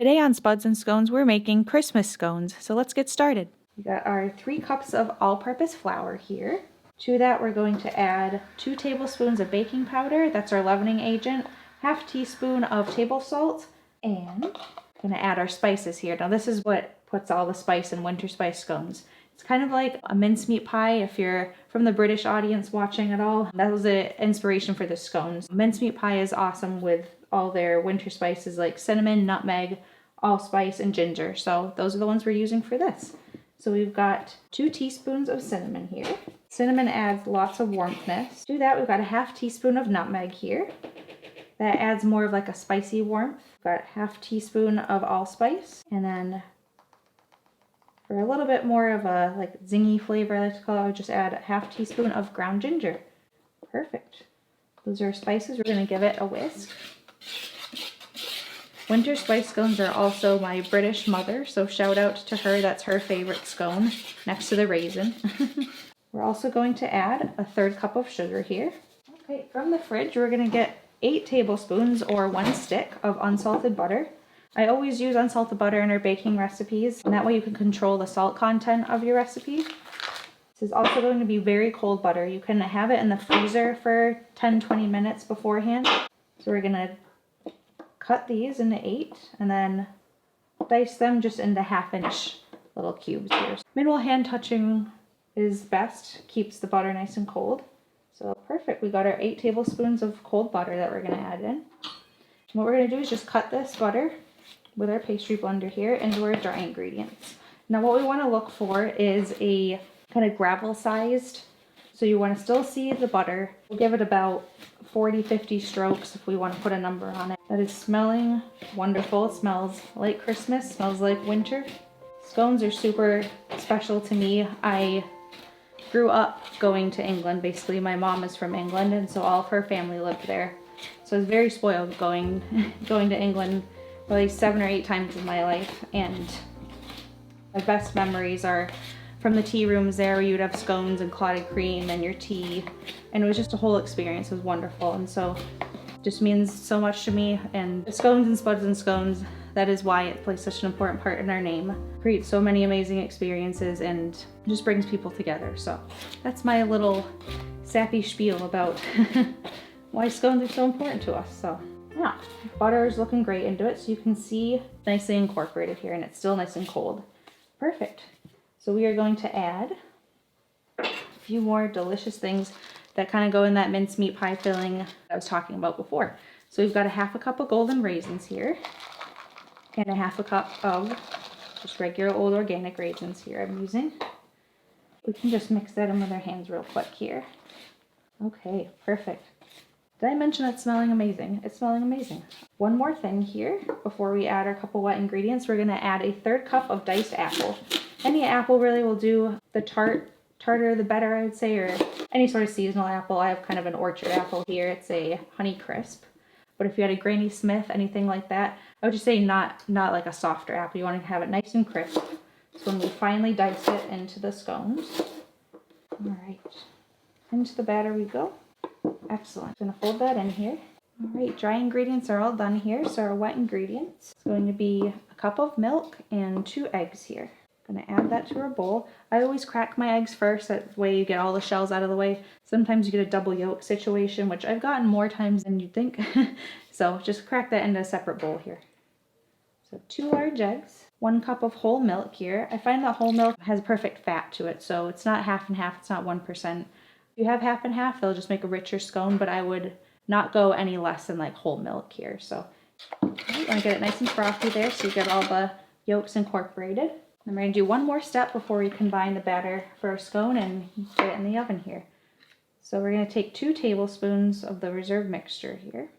Today on Spuds and Scones, we're making Christmas scones, so let's get started. We got our 3 cups of all-purpose flour here. To that, we're going to add 2 tablespoons of baking powder, that's our leavening agent, half teaspoon of table salt, and I'm going to add our spices here. Now this is what puts all the spice in winter spice scones. It's kind of like a mincemeat pie if you're from the British audience watching at all. That was the inspiration for the scones. Mincemeat pie is awesome with all their winter spices like cinnamon, nutmeg, allspice, and ginger. So those are the ones we're using for this. So we've got 2 teaspoons of cinnamon here. Cinnamon adds lots of warmthness. To that, we've got a half teaspoon of nutmeg here. That adds more of like a spicy warmth. We've got half teaspoon of allspice, and then for a little bit more of a like zingy flavor, I like to call it, I would just add a half teaspoon of ground ginger. Perfect. Those are our spices. We're going to give it a whisk. Winter spice scones are also my British mother, so shout out to her. That's her favorite scone, next to the raisin. We're also going to add a 1/3 cup of sugar here. Okay, from the fridge, we're going to get 8 tablespoons or 1 stick of unsalted butter. I always use unsalted butter in our baking recipes, and that way you can control the salt content of your recipe. This is also going to be very cold butter. You can have it in the freezer for 10-20 minutes beforehand. So we're going to cut these into 8 and then dice them just into 1/2-inch little cubes here. Minimal hand touching is best, keeps the butter nice and cold. So perfect, we got our 8 tablespoons of cold butter that we're going to add in. And what we're going to do is just cut this butter with our pastry blender here into our dry ingredients. Now what we want to look for is a kind of gravel sized, so you want to still see the butter. We'll give it about 40-50 strokes if we want to put a number on it. That is smelling wonderful. It smells like Christmas, smells like winter. Scones are super special to me. I grew up going to England. Basically, my mom is from England, and so all of her family lived there. So I was very spoiled going to England probably 7 or 8 times in my life, and my best memories are from the tea rooms there where you'd have scones and clotted cream and your tea, and it was just a whole experience. It was wonderful, and so it just means so much to me. And the Scones and Spuds and Scones, that is why it plays such an important part in our name. It creates so many amazing experiences and just brings people together. So that's my little sappy spiel about why scones are so important to us. So yeah, butter is looking great into it, so you can see nicely incorporated here, and it's still nice and cold. Perfect. So we are going to add a few more delicious things that kind of go in that mincemeat pie filling I was talking about before. So we've got a 1/2 cup of golden raisins here, and a 1/2 cup of just regular old organic raisins here I'm using. We can just mix that in with our hands real quick here. Okay, perfect. Did I mention it's smelling amazing? It's smelling amazing. One more thing here before we add our couple wet ingredients. We're going to add a 1/3 cup of diced apple. Any apple really will do. The tartar the better, I would say, or any sort of seasonal apple. I have kind of an orchard apple here. It's a Honey Crisp. But if you had a Granny Smith, anything like that, I would just say not like a softer apple. You want to have it nice and crisp. So when we finally dice it into the scones, all right, into the batter we go. Excellent. I'm going to fold that in here. All right, dry ingredients are all done here. So our wet ingredients is going to be a cup of milk and 2 eggs here. I'm going to add that to our bowl. I always crack my eggs first, that way you get all the shells out of the way. Sometimes you get a double yolk situation, which I've gotten more times than you'd think. So just crack that into a separate bowl here. So 2 large eggs, 1 cup of whole milk here. I find that whole milk has perfect fat to it, so it's not half and half, it's not 1%. If you have half and half, they'll just make a richer scone, but I would not go any less than like whole milk here. So you want to get it nice and frothy there so you get all the yolks incorporated. And we're going to do one more step before we combine the batter for our scone and get it in the oven here. So we're going to take 2 tablespoons of the reserve mixture here.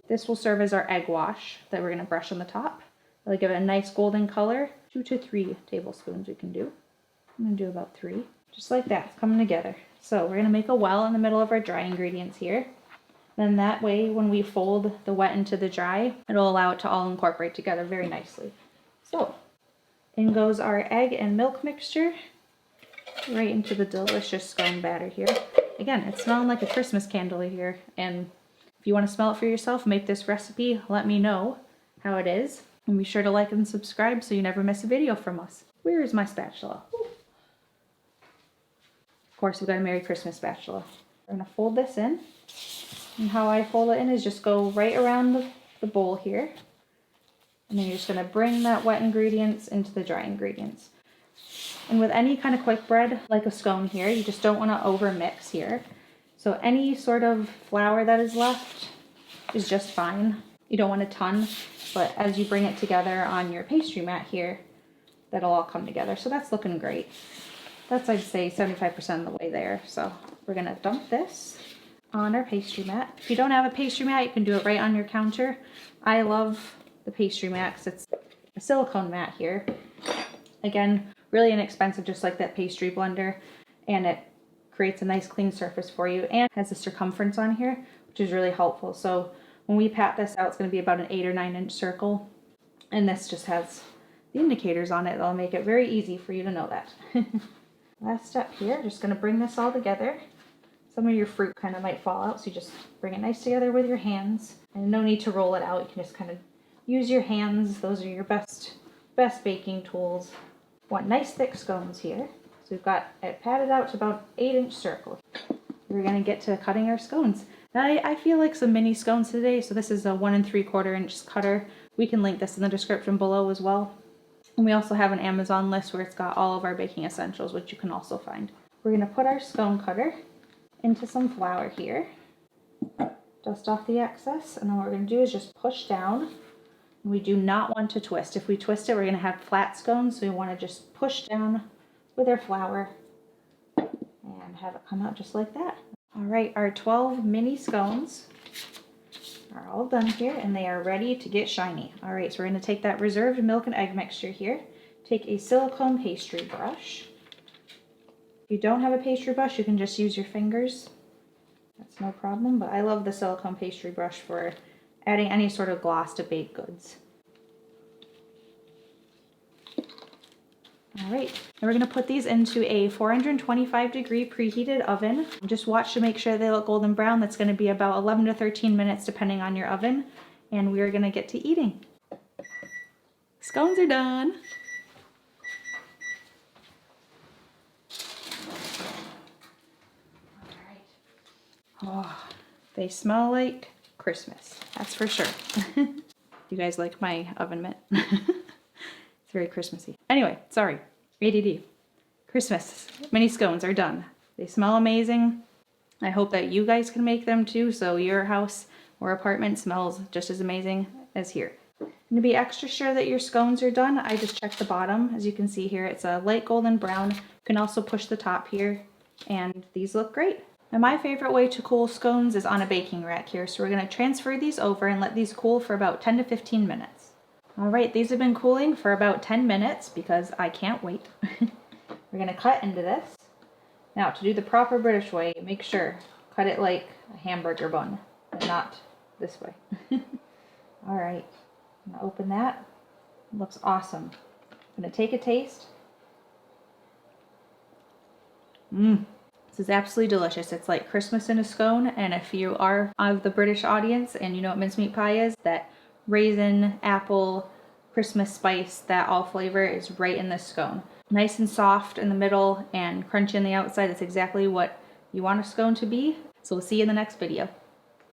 This will serve as our egg wash that we're going to brush on the top. It'll give it a nice golden color. 2 to 3 tablespoons we can do. I'm going to do about 3. Just like that, it's coming together. So we're going to make a well in the middle of our dry ingredients here. Then that way, when we fold the wet into the dry, it'll allow it to all incorporate together very nicely. So in goes our egg and milk mixture right into the delicious scone batter here. Again, it's smelling like a Christmas candle here, and if you want to smell it for yourself, make this recipe, let me know how it is. And be sure to like and subscribe so you never miss a video from us. Where is my spatula? Ooh. Of course, we've got a Merry Christmas spatula. We're gonna fold this in. And how I fold it in is just go right around the bowl here. And then you're just gonna bring that wet ingredients into the dry ingredients. And with any kind of quick bread, like a scone here, you just don't wanna over mix here. So any sort of flour that is left is just fine. You don't want a ton, but as you bring it together on your pastry mat here, that'll all come together. So that's looking great. That's, I'd say, 75% of the way there. So we're gonna dump this on our pastry mat. If you don't have a pastry mat, you can do it right on your counter. I love the pastry mat because it's a silicone mat here. Again, really inexpensive, just like that pastry blender, and it creates a nice clean surface for you and has a circumference on here, which is really helpful. So when we pat this out, it's going to be about an 8 or 9 inch circle, and this just has the indicators on it that'll make it very easy for you to know that. Last step here, just going to bring this all together. Some of your fruit kind of might fall out, so you just bring it nice together with your hands, and no need to roll it out. You can just kind of use your hands. Those are your best baking tools. Want nice thick scones here. So we've got it patted out to about 8 inch circle. We're going to get to cutting our scones. Now, I feel like some mini scones today, so this is a 1 3/4 inch cutter. We can link this in the description below as well. And we also have an Amazon list where it's got all of our baking essentials, which you can also find. We're going to put our scone cutter into some flour here. Dust off the excess, and then what we're going to do is just push down. We do not want to twist. If we twist it, we're going to have flat scones, so we want to just push down with our flour and have it come out just like that. All right, our 12 mini scones are all done here, and they are ready to get shiny. All right, so we're going to take that reserved milk and egg mixture here, take a silicone pastry brush. If you don't have a pastry brush, you can just use your fingers. That's no problem, but I love the silicone pastry brush for adding any sort of gloss to baked goods. All right, and we're gonna put these into a 425-degree preheated oven. Just watch to make sure they look golden brown. That's gonna be about 11 to 13 minutes depending on your oven. And we're gonna get to eating. Scones are done. All right. Oh, they smell like Christmas, that's for sure. You guys like my oven mitt? It's very Christmassy. Anyway, sorry, ADD. Christmas mini scones are done. They smell amazing. I hope that you guys can make them too, so your house or apartment smells just as amazing as here. And to be extra sure that your scones are done, I just checked the bottom. As you can see here, it's a light golden brown. You can also push the top here, and these look great. Now my favorite way to cool scones is on a baking rack here. So we're going to transfer these over and let these cool for about 10 to 15 minutes. All right, these have been cooling for about 10 minutes because I can't wait. We're going to cut into this. Now to do the proper British way, make sure, cut it like a hamburger bun and not this way. All right, I'm going to open that. It looks awesome. I'm going to take a taste. This is absolutely delicious. It's like Christmas in a scone, and if you are of the British audience and you know what mincemeat pie is, that raisin, apple, Christmas spice, that all flavor is right in this scone. Nice and soft in the middle and crunchy on the outside. That's exactly what you want a scone to be. So we'll see you in the next video.